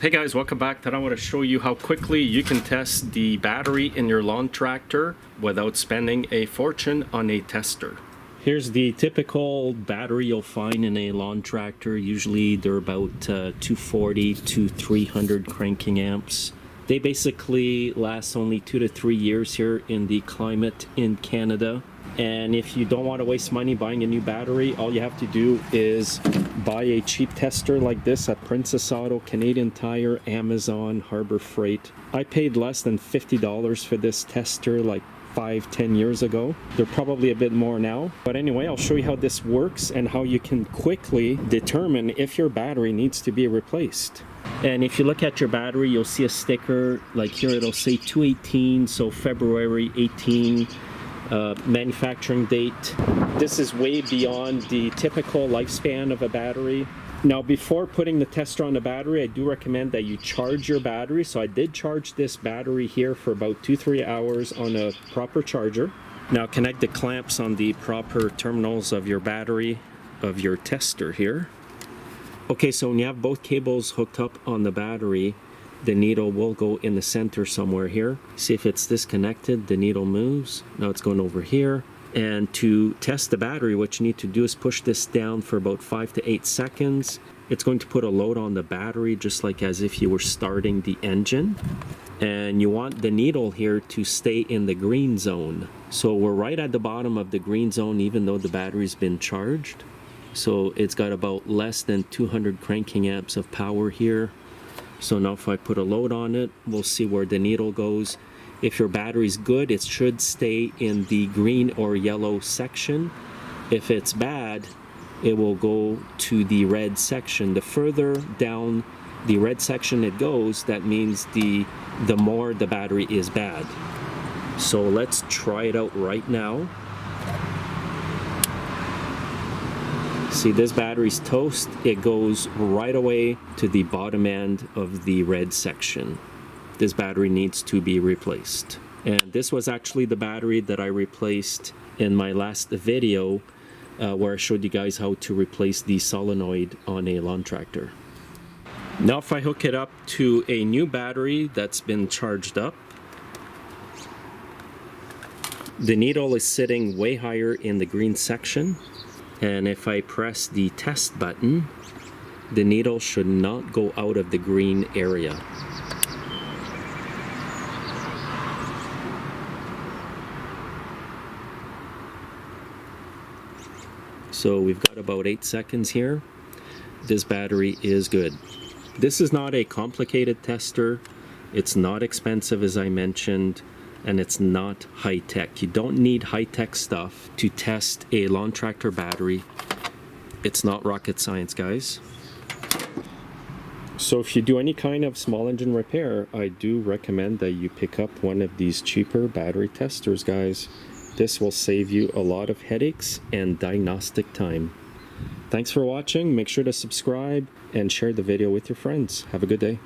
Hey guys, welcome back. Today I want to show you how quickly you can test the battery in your lawn tractor without spending a fortune on a tester. Here's the typical battery you'll find in a lawn tractor. Usually they're about 240 to 300 cranking amps. They basically last only 2 to 3 years here in the climate in Canada. And if you don't want to waste money buying a new battery, all you have to do is buy a cheap tester like this at Princess Auto, Canadian Tire, Amazon, Harbor Freight. I paid less than $50 for this tester like 5-10 years ago. They're probably a bit more now. But anyway, I'll show you how this works and how you can quickly determine if your battery needs to be replaced. And if you look at your battery, you'll see a sticker like here. It'll say 218, so February 18. Manufacturing date. This is way beyond the typical lifespan of a battery. Now, before putting the tester on the battery, I do recommend that you charge your battery. So I did charge this battery here for about 2-3 hours on a proper charger. Now connect the clamps on the proper terminals of your battery, of your tester here. Okay, so when you have both cables hooked up on the battery, the needle will go in the center somewhere here. See if it's disconnected, the needle moves. Now it's going over here. And to test the battery, what you need to do is push this down for about 5 to 8 seconds. It's going to put a load on the battery, just like as if you were starting the engine. And you want the needle here to stay in the green zone. So we're right at the bottom of the green zone, even though the battery's been charged. So it's got about less than 200 cranking amps of power here. So now if I put a load on it, we'll see where the needle goes. If your battery's good, it should stay in the green or yellow section. If it's bad, it will go to the red section. The further down the red section it goes, that means the more the battery is bad. So let's try it out right now. See, this battery's toast. It goes right away to the bottom end of the red section. This battery needs to be replaced. And this was actually the battery that I replaced in my last video where I showed you guys how to replace the solenoid on a lawn tractor. Now if I hook it up to a new battery that's been charged up, the needle is sitting way higher in the green section. And if I press the test button, the needle should not go out of the green area. So we've got about 8 seconds here. This battery is good. This is not a complicated tester. It's not expensive, as I mentioned. And it's not high-tech. You don't need high-tech stuff to test a lawn tractor battery. It's not rocket science, guys. So if you do any kind of small engine repair, I do recommend that you pick up one of these cheaper battery testers, guys. This will save you a lot of headaches and diagnostic time. Thanks for watching. Make sure to subscribe and share the video with your friends. Have a good day.